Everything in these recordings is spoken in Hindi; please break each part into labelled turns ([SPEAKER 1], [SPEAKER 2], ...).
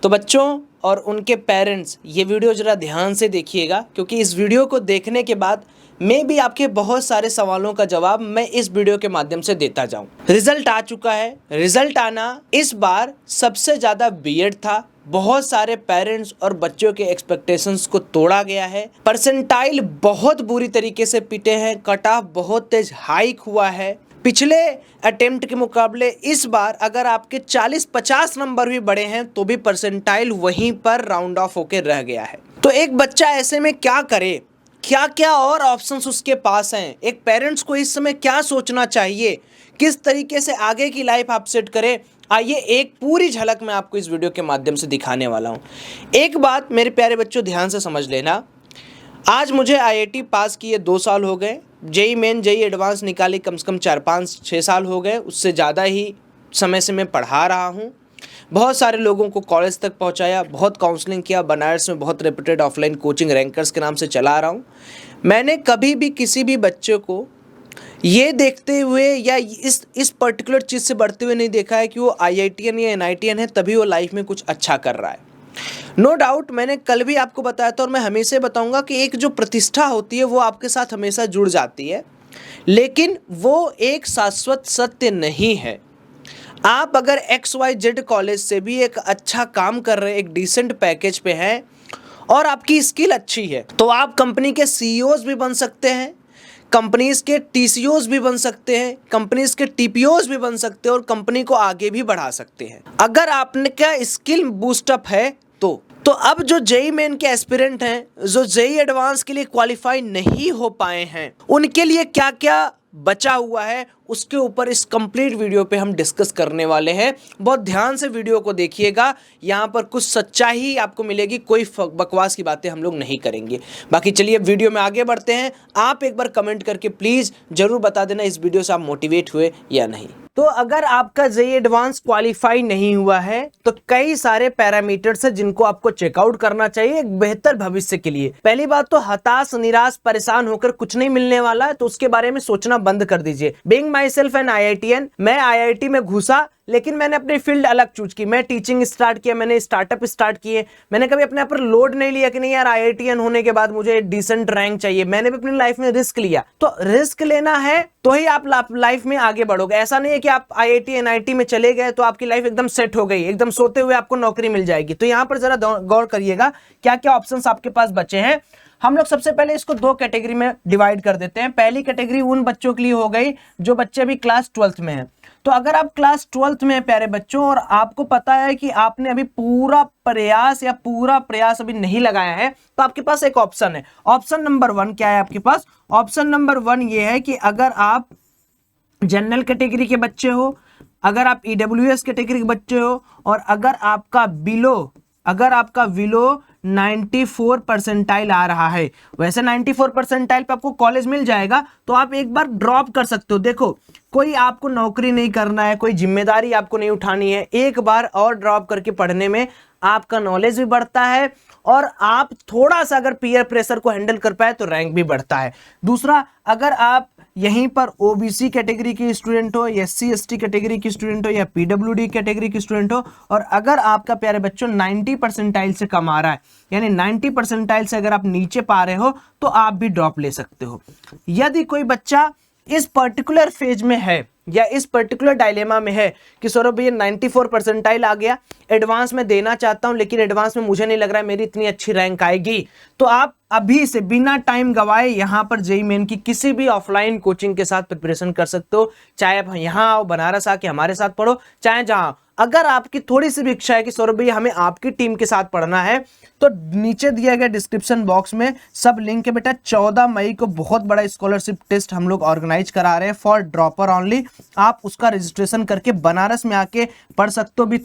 [SPEAKER 1] तो बच्चों और उनके पेरेंट्स ये वीडियो ज़रा ध्यान से देखिएगा, क्योंकि इस वीडियो को देखने के बाद मैं भी आपके बहुत सारे सवालों का जवाब मैं इस वीडियो के माध्यम से देता जाऊं। रिजल्ट आ चुका है। रिजल्ट आना इस बार सबसे ज़्यादा वियर्ड था। बहुत सारे पेरेंट्स और बच्चों के एक्सपेक्टेशंस को तोड़ा गया है। परसेंटाइल बहुत बुरी तरीके से पिटे हैं। कट ऑफ बहुत तेज हाइक हुआ है। पिछले अटेम्प्ट के मुकाबले इस बार अगर आपके 40-50 नंबर भी बढ़े हैं तो भी परसेंटाइल वहीं पर राउंड ऑफ होकर रह गया है। तो एक बच्चा ऐसे में क्या करे, क्या क्या और ऑप्शंस उसके पास हैं, एक पेरेंट्स को इस समय क्या सोचना चाहिए, किस तरीके से आगे की लाइफ आप सेट करें, आइए एक पूरी झलक मैं आपको इस वीडियो के माध्यम से दिखाने वाला हूं। एक बात मेरे प्यारे बच्चों ध्यान से समझ लेना, आज मुझे आईआईटी पास किए 2 साल हो गए, जेई मेन जेई एडवांस निकाली कम से कम 4-5-6 साल हो गए, उससे ज़्यादा ही समय से मैं पढ़ा रहा हूँ। बहुत सारे लोगों को कॉलेज तक पहुँचाया, बहुत काउंसलिंग किया, बनारस में बहुत रेप्यूटेड ऑफलाइन कोचिंग रैंकर्स के नाम से चला रहा हूँ। मैंने कभी भी किसी भी बच्चे को ये देखते हुए या इस पर्टिकुलर चीज़ से बढ़ते हुए नहीं देखा है कि वो आईआईटीएन या एनआईटीएन है तभी वो लाइफ में कुछ अच्छा कर रहा है। नो डाउट, मैंने कल भी आपको बताया था और मैं हमेशा बताऊंगा कि एक जो प्रतिष्ठा होती है वो आपके साथ हमेशा जुड़ जाती है, लेकिन वो एक शाश्वत सत्य नहीं है। आप अगर XYZ कॉलेज से भी एक अच्छा काम कर रहे हैं, एक डिसेंट पैकेज पे हैं और आपकी स्किल अच्छी है, तो आप कंपनी के CEOs भी बन सकते हैं, कंपनीज के TCOs भी बन सकते हैं, कंपनीज के TPOs भी बन सकते हैं और कंपनी को आगे भी बढ़ा सकते हैं अगर आपने क्या स्किल बूस्टअप है तो अब जो जेई मेन के एस्पिरेंट हैं, जो जेई एडवांस के लिए क्वालिफाई नहीं हो पाए हैं, उनके लिए क्या क्या बचा हुआ है उसके ऊपर इस कंप्लीट वीडियो पे हम डिस्कस करने वाले हैं। बहुत ध्यान से वीडियो को देखिएगा, यहाँ पर कुछ सच्चाई आपको मिलेगी, कोई बकवास की बातें हम लोग नहीं करेंगे। बाकी चलिए वीडियो में आगे बढ़ते हैं। आप एक बार कमेंट करके प्लीज़ ज़रूर बता देना इस वीडियो से आप मोटिवेट हुए या नहीं। तो अगर आपका जेई एडवांस क्वालिफाई नहीं हुआ है तो कई सारे पैरामीटर्स हैं जिनको आपको चेकआउट करना चाहिए एक बेहतर भविष्य के लिए। पहली बात तो हताश, निराश, परेशान होकर कुछ नहीं मिलने वाला है, तो उसके बारे में सोचना बंद कर दीजिए। Being my self N IITian, मैं IIT में घुसा लेकिन मैंने अपनी फील्ड अलग चूज की। मैं टीचिंग स्टार्ट किया, मैंने स्टार्टअप स्टार्ट किए। मैंने कभी अपने ऊपर लोड नहीं लिया कि नहीं यार IITian होने के बाद मुझे डिसेंट रैंक चाहिए। मैंने भी अपनी लाइफ में रिस्क लिया। तो रिस्क लेना है तो ही आप लाइफ में आगे बढ़ोगे। ऐसा नहीं है कि आप IIT NIT में चले गए तो आपकी लाइफ एकदम सेट हो गई, एकदम सोते हुए आपको नौकरी मिल जाएगी। तो यहाँ पर जरा गौर करिएगा क्या क्या ऑप्शंस आपके पास बचे हैं। हम लोग सबसे पहले इसको 2 कैटेगरी में डिवाइड कर देते हैं। पहली कैटेगरी उन बच्चों के लिए हो गई जो बच्चे अभी क्लास 12th में हैं। तो अगर आप क्लास 12th में हैं प्यारे बच्चों और आपको पता है कि आपने अभी पूरा प्रयास अभी नहीं लगाया है, तो आपके पास एक ऑप्शन है। ऑप्शन नंबर 1 क्या है आपके पास? ऑप्शन नंबर 1 ये है कि अगर आप जनरल कैटेगरी के बच्चे हो, अगर आप EWS कैटेगरी के बच्चे हो और अगर आपका बिलो 94 परसेंटाइल आ रहा है। वैसे 94 परसेंटाइल पे आपको कॉलेज मिल जाएगा, तो आप एक बार ड्रॉप कर सकते हो। देखो, कोई आपको नौकरी नहीं करना है, कोई जिम्मेदारी आपको नहीं उठानी है। एक बार और ड्रॉप करके पढ़ने में आपका नॉलेज भी बढ़ता है और आप थोड़ा सा अगर पीयर प्रेशर को हैंडल कर पाए तो रैंक भी बढ़ता है। दूसरा, अगर आप यहीं पर OBC कैटेगरी के स्टूडेंट हो, SC ST कैटेगरी की स्टूडेंट हो या PWD कैटेगरी की स्टूडेंट हो और अगर आपका प्यारे बच्चों 90 परसेंटाइल से कम आ रहा है, यानी 90 परसेंटाइल से अगर आप नीचे पा रहे हो तो आप भी ड्रॉप ले सकते हो। यदि कोई बच्चा इस पर्टिकुलर फेज में है या इस पर्टिकुलर डायलेमा में है कि सौरभ भैया 94 परसेंटाइल आ गया, एडवांस में देना चाहता हूं लेकिन एडवांस में मुझे नहीं लग रहा है मेरी इतनी अच्छी रैंक आएगी, तो आप अभी से बिना टाइम गवाए यहां पर जेई मेन की किसी भी ऑफलाइन कोचिंग के साथ प्रिपरेशन कर सकते हो। चाहे आप यहां आओ, बनारस आके हमारे साथ पढ़ो, चाहे जहां। अगर आपकी थोड़ी सी भी इच्छा है कि सौरभ भैया हमें आपकी टीम के साथ पढ़ना है, तो नीचे दिया गया डिस्क्रिप्शन बॉक्स में सब लिंक है बेटा। 14 मई को बहुत बड़ा स्कॉलरशिप टेस्ट हम लोग ऑर्गेनाइज करा रहे हैं फॉर ड्रॉपर ओनली। आप उसका रजिस्ट्रेशन करके बनारस में आके पढ़ सकते हो। भी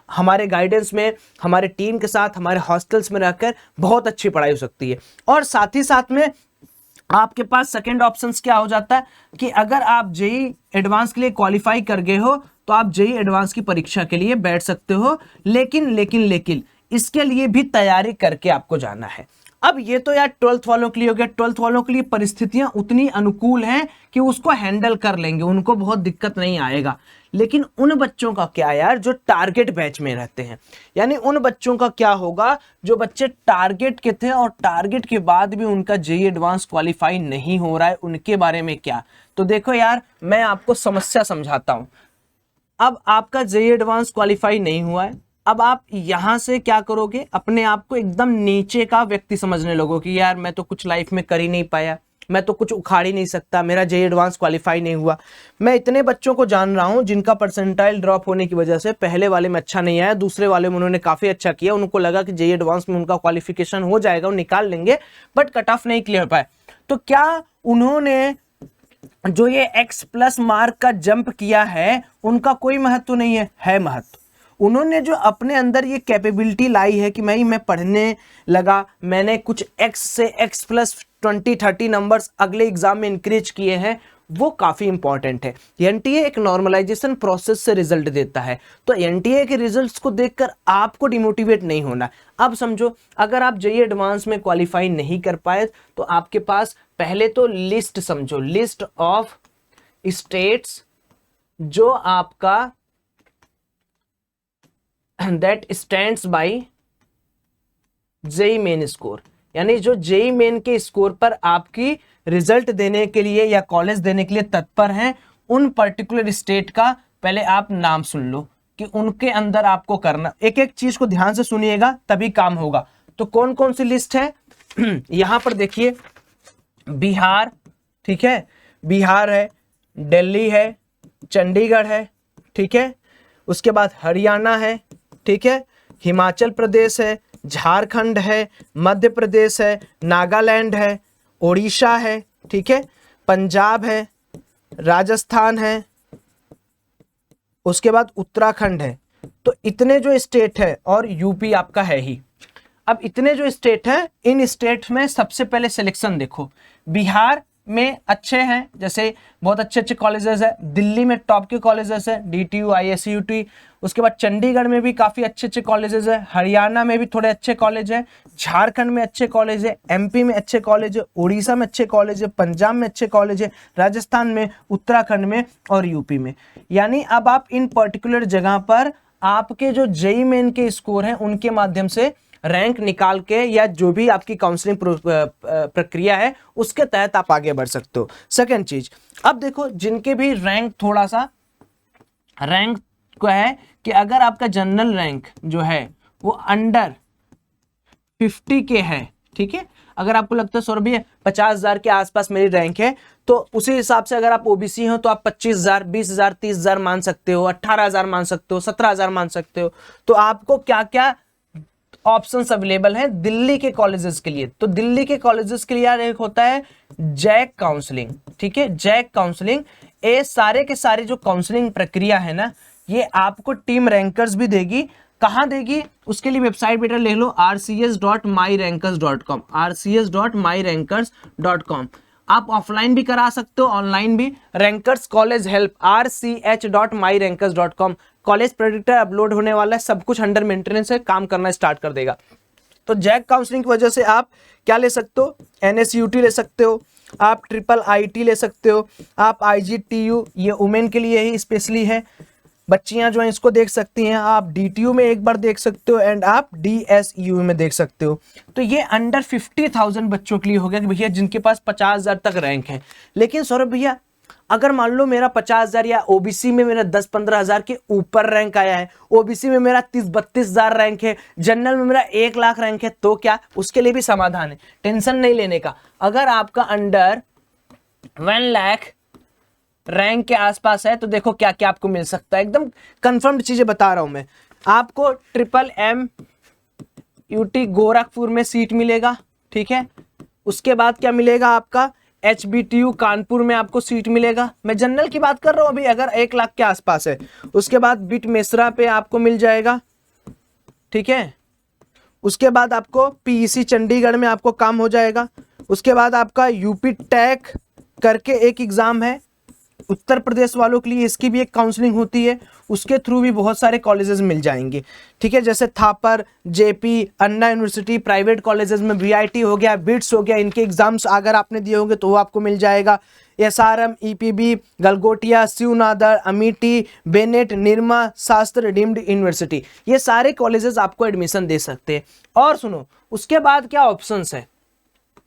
[SPEAKER 1] हमारे गाइडेंस में, हमारे टीम के साथ, हमारे हॉस्टल्स में रहकर बहुत अच्छी पढ़ाई हो सकती है। और साथ ही साथ में आपके पास सेकंड ऑप्शंस क्या हो जाता है कि अगर आप जेई एडवांस के लिए क्वालिफाई कर गए हो तो आप जेई एडवांस की परीक्षा के लिए बैठ सकते हो, लेकिन इसके लिए भी तैयारी करके आपको जाना है। अब ये तो यार 12th वालों के लिए हो गया। 12th वालों के लिए परिस्थितियां उतनी अनुकूल हैं कि उसको हैंडल कर लेंगे, उनको बहुत दिक्कत नहीं आएगा। लेकिन उन बच्चों का क्या यार जो टारगेट बैच में रहते हैं, यानी उन बच्चों का क्या होगा जो बच्चे टारगेट के थे और टारगेट के बाद भी उनका जेईई एडवांस क्वालिफाई नहीं हो रहा है, उनके बारे में क्या। तो देखो यार मैं आपको समस्या समझाता हूं। अब आपका जेईई एडवांस क्वालिफाई नहीं हुआ है, अब आप यहां से क्या करोगे, अपने आप को एकदम नीचे का व्यक्ति समझने लगो कि यार मैं तो कुछ लाइफ में कर ही नहीं पाया, मैं तो कुछ उखाड़ ही नहीं सकता, मेरा जेईई एडवांस क्वालिफाई नहीं हुआ। मैं इतने बच्चों को जान रहा हूं जिनका परसेंटाइल ड्रॉप होने की वजह से पहले वाले में अच्छा नहीं आया, दूसरे वाले में उन्होंने काफी अच्छा किया, उनको लगा कि जेईई एडवांस में उनका क्वालिफिकेशन हो जाएगा, वो निकाल लेंगे, बट कट ऑफ नहीं क्लियर पाए। तो क्या उन्होंने जो ये x+ मार्क का जंप किया है उनका कोई महत्व नहीं है? है महत्व। उन्होंने जो अपने अंदर ये कैपेबिलिटी लाई है कि मैं पढ़ने लगा, मैंने कुछ x से x+20-30 नंबर्स अगले एग्जाम में इंक्रीज किए हैं, वो काफी इंपॉर्टेंट है। एनटीए एक नॉर्मलाइजेशन प्रोसेस से रिजल्ट देता है, तो एनटीए के रिजल्ट्स को देखकर आपको डिमोटिवेट नहीं होना। अब समझो अगर आप जेईई एडवांस में क्वालिफाई नहीं कर पाए तो आपके पास पहले तो लिस्ट समझो, लिस्ट ऑफ स्टेट्स जो आपका that stands by JEE main score, यानी जो जेईई मेन के स्कोर पर आपकी रिजल्ट देने के लिए या कॉलेज देने के लिए तत्पर हैं, उन पर्टिकुलर स्टेट का पहले आप नाम सुन लो कि उनके अंदर आपको करना। एक एक चीज को ध्यान से सुनिएगा तभी काम होगा। तो कौन कौन सी लिस्ट है यहां पर देखिए, बिहार, ठीक है, बिहार है, दिल्ली है, चंडीगढ़ है, ठीक है, उसके बाद हरियाणा है, ठीक है, हिमाचल प्रदेश है, झारखंड है, मध्य प्रदेश है, नागालैंड है, ओडिशा है, ठीक है, पंजाब है, राजस्थान है, उसके बाद उत्तराखंड है। तो इतने जो स्टेट है और यूपी आपका है ही। अब इतने जो स्टेट है, इन स्टेट में सबसे पहले सिलेक्शन देखो। बिहार में अच्छे हैं, जैसे बहुत अच्छे अच्छे कॉलेजेस है, दिल्ली में टॉप के कॉलेजेस है, डीटीयू, आईएसयूटी, उसके बाद चंडीगढ़ में भी काफी अच्छे अच्छे कॉलेजेस है, हरियाणा में भी थोड़े अच्छे कॉलेज है, झारखंड में अच्छे कॉलेज है, एमपी में अच्छे कॉलेज है, उड़ीसा में अच्छे कॉलेज है, पंजाब में अच्छे कॉलेज है, राजस्थान में, उत्तराखंड में और यूपी में। यानी अब आप इन पर्टिकुलर जगह पर आपके जो जेईई मेन के स्कोर हैं उनके माध्यम से रैंक निकाल के या जो भी आपकी काउंसलिंग प्रक्रिया है उसके तहत आप आगे बढ़ सकते हो। सेकंड चीज, अब देखो जिनके भी रैंक थोड़ा सा रैंक को है कि अगर आपका जनरल रैंक जो है वो अंडर 50 के है, ठीक है, अगर आपको लगता है सौरभ भैया 50,000 के आसपास मेरी रैंक है, तो उसी हिसाब से अगर आप ओबीसी हो तो आप 25,000, 20,000, 30,000 मान सकते हो, 18,000 मान सकते हो, 17,000 मान सकते हो। तो आपको क्या क्या ऑप्शंस अवेलेबल हैं दिल्ली के कॉलेजेस के लिए? तो दिल्ली के कॉलेजेस के लिए यार एक होता है जैक काउंसलिंग, ठीक है, जैक काउंसलिंग। ये सारे के सारे जो काउंसलिंग प्रक्रिया है ना, ये आपको टीम रैंकर्स भी देगी। कहां देगी? उसके लिए वेबसाइट बेटा ले लो, rcs.myrankers.com, rcs.myrankers.com। आप ऑफलाइन भी करा सकते हो, ऑनलाइन भी। Rankers college help, rch.myrankers.com। College predictor upload होने वाला है, सब कुछ अंडर मेंटेनेंस है, काम करना स्टार्ट कर देगा। तो जैक काउंसलिंग की वजह से आप क्या ले सकते हो? एनएसयूटी ले सकते हो, आप IIIT ले सकते हो, आप IGTU, ये वुमेन के लिए ही स्पेशली है, बच्चियां जो हैं इसको देख सकती हैं, आप DTU में एक बार देख सकते हो एंड आप DSU में देख सकते हो। तो ये अंडर 50,000 बच्चों के लिए हो गया कि भैया जिनके पास 50,000 तक रैंक है। लेकिन सौरभ भैया अगर मान लो मेरा 50,000 या ओबीसी में मेरा 10-15,000 के ऊपर रैंक आया है, ओबीसी में मेरा 30-32,000 रैंक है, जनरल में मेरा 1 लाख रैंक है, तो क्या? उसके लिए भी समाधान है, टेंशन नहीं लेने का। अगर आपका अंडर 1 लाख रैंक के आसपास है तो देखो क्या क्या आपको मिल सकता है, एकदम कंफर्म्ड चीजें बता रहा हूं मैं आपको। MMUT गोरखपुर में सीट मिलेगा, ठीक है। उसके बाद क्या मिलेगा आपका? HBTU कानपुर में आपको सीट मिलेगा। मैं जनरल की बात कर रहा हूं अभी, अगर 1 लाख के आसपास है। उसके बाद बिट मेसरा पे आपको मिल जाएगा, ठीक है। उसके बाद आपको PEC चंडीगढ़ में आपको काम हो जाएगा। उसके बाद आपका यूपी टेक करके एक एग्जाम है उत्तर प्रदेश वालों के लिए, इसकी भी एक काउंसलिंग होती है, उसके थ्रू भी बहुत सारे कॉलेजेस मिल जाएंगे, ठीक है। जैसे थापर, JP, अन्ना यूनिवर्सिटी, प्राइवेट कॉलेजेस में VIT हो गया, बिट्स हो गया, इनके एग्जाम्स अगर आपने दिए होंगे तो वो आपको मिल जाएगा। SRM, EPB, Galgotia, Shiv Nadar, Amity, Bennett, Nirma शास्त्र डीम्ड यूनिवर्सिटी, ये सारे कॉलेजेस आपको एडमिशन दे सकते हैं। और सुनो उसके बाद क्या ऑप्शंस है,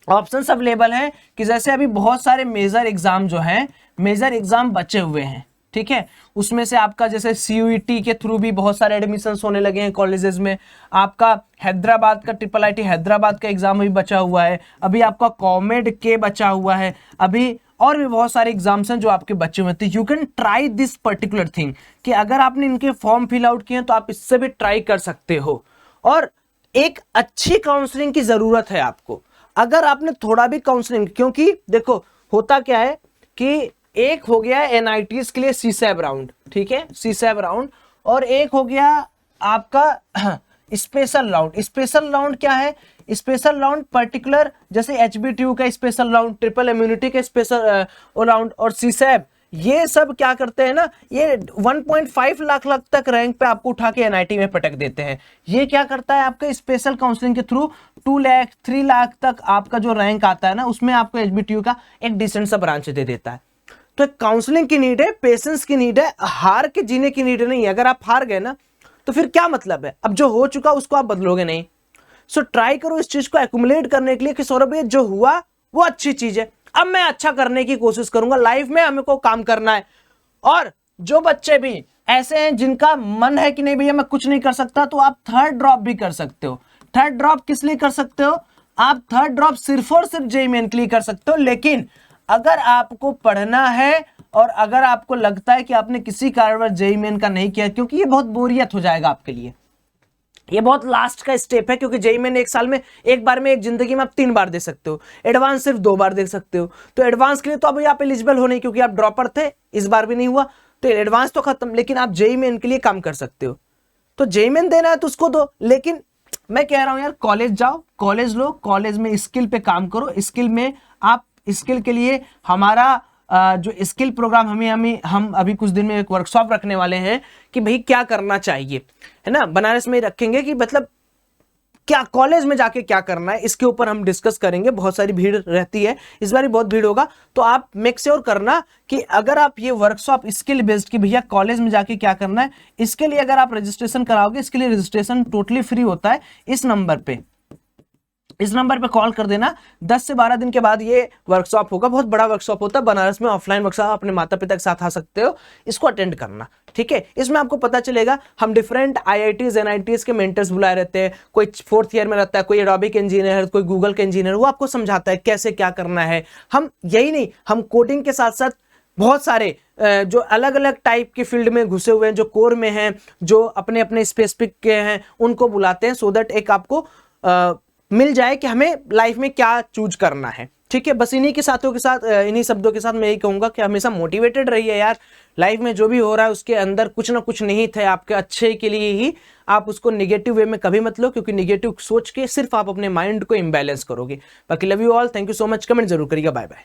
[SPEAKER 1] ऑप्शंस अवेलेबल हैं कि जैसे अभी बहुत सारे मेजर एग्जाम जो हैं, मेजर एग्जाम बचे हुए हैं, ठीक है, उसमें से आपका जैसे CUET के थ्रू भी बहुत सारे एडमिशंस होने लगे हैं कॉलेजेस में। आपका हैदराबाद का IIIT हैदराबाद का एग्जाम भी बचा हुआ है, अभी आपका कॉमेड के बचा हुआ है, अभी और भी बहुत सारे एग्जाम्स हैं जो आपके बचे हुए थे। You can try this particular thing कि अगर आपने इनके फॉर्म फिल आउट किए तो आप इससे भी ट्राई कर सकते हो। और एक अच्छी काउंसलिंग की जरूरत है आपको, अगर आपने थोड़ा भी काउंसलिंग, क्योंकि देखो होता क्या है कि एक हो गया NITs के लिए CSAB राउंड, ठीक है, CSAB राउंड, और एक हो गया आपका स्पेशल राउंड। स्पेशल राउंड क्या है, स्पेशल राउंड पर्टिकुलर जैसे HBTU का स्पेशल राउंड, ट्रिपल इम्यूनिटी का स्पेशल राउंड और CSAB, ये सब क्या करते हैं ना, ये 1.5 लाख तक रैंक पे आपको उठा के NIT में पटक देते हैं। ये क्या करता है आपका स्पेशल काउंसलिंग के थ्रू 2 लाख 3 लाख तक आपका जो रैंक आता है ना, उसमें आपको HBTU का एक डिसेंट सा ब्रांच दे देता है। तो काउंसलिंग की नीड है, पेशेंस की नीड है, हार के जीने की नीड नहीं है। अगर आप हार गए ना तो फिर क्या मतलब है, अब जो हो चुका उसको आप बदलोगे नहीं। सो ट्राई करो इस चीज को एक्युमुलेट करने के लिए कि सौरभ ये जो हुआ वो अच्छी चीज है, अब मैं अच्छा करने की कोशिश करूंगा, लाइफ में हमें को काम करना है। और जो बच्चे भी ऐसे हैं जिनका मन है कि नहीं भैया मैं कुछ नहीं कर सकता, तो आप थर्ड ड्रॉप भी कर सकते हो। थर्ड ड्रॉप किस लिए कर सकते हो, आप थर्ड ड्रॉप सिर्फ और सिर्फ JEE मेन के लिए कर सकते हो। लेकिन अगर आपको पढ़ना है और अगर आपको लगता है कि आपने किसी कारणवश JEE मेन का नहीं किया, क्योंकि ये बहुत बोरियत हो जाएगा आपके लिए, ये बहुत लास्ट का स्टेप है, क्योंकि JEE मेन एक साल में, एक बार में, एक जिंदगी में आप 3 बार दे सकते हो, एडवांस सिर्फ 2 बार दे सकते हो। तो एडवांस के लिए तो अभी आप एलिजिबल हो नहीं, क्योंकि आप ड्रॉपर थे, इस बार भी नहीं हुआ, तो एडवांस तो खत्म। लेकिन आप JEE मेन के लिए काम कर सकते हो, तो JEE मेन देना है तो उसको दो। लेकिन मैं कह रहा हूं यार, कॉलेज जाओ, कॉलेज लो, कॉलेज में स्किल पे काम करो, स्किल में आप, स्किल के लिए हमारा जो स्किल प्रोग्राम हम अभी कुछ दिन में एक वर्कशॉप रखने वाले हैं कि भाई क्या करना चाहिए, है ना, बनारस में रखेंगे कि मतलब क्या कॉलेज में जाके क्या करना है, इसके ऊपर हम डिस्कस करेंगे। बहुत सारी भीड़ रहती है, इस बार बहुत भीड़ होगा, तो आप मेक श्योर करना कि अगर आप ये वर्कशॉप स्किल बेस्ड की भैया कॉलेज में जाके क्या करना है, इसके लिए अगर आप रजिस्ट्रेशन कराओगे, इसके लिए रजिस्ट्रेशन टोटली फ्री होता है। इस नंबर पे कॉल कर देना। 10 से 12 दिन के बाद ये वर्कशॉप होगा, बहुत बड़ा वर्कशॉप होता है बनारस में, ऑफलाइन वर्कशॉप, अपने माता पिता के साथ आ सकते हो, इसको अटेंड करना, ठीक है। इसमें आपको पता चलेगा, हम डिफरेंट IITs NITs के मेंटर्स बुलाए रहते हैं, कोई 4th ईयर में रहता है, कोई एडोबी के इंजीनियर है, कोई गूगल के इंजीनियर, वो आपको समझाता है कैसे क्या करना है। हम यही नहीं, हम कोडिंग के साथ साथ बहुत सारे जो अलग अलग टाइप के फील्ड में घुसे हुए हैं, जो कोर में हैं, जो अपने अपने स्पेसिफिक के हैं, उनको बुलाते हैं, सो दैट एक आपको मिल जाए कि हमें लाइफ में क्या चूज करना है, ठीक है। बस इन्हीं के साथों के साथ, इन्हीं शब्दों के साथ मैं यही कहूंगा कि हमेशा मोटिवेटेड रहिए यार। लाइफ में जो भी हो रहा है उसके अंदर कुछ ना कुछ निहित है आपके अच्छे के लिए ही, आप उसको निगेटिव वे में कभी मत लो, क्योंकि निगेटिव सोच के सिर्फ आप अपने माइंड को इम्बैलेंस करोगे। बाकी love you all, thank you so much, comment जरूर करिएगा, बाय बाय।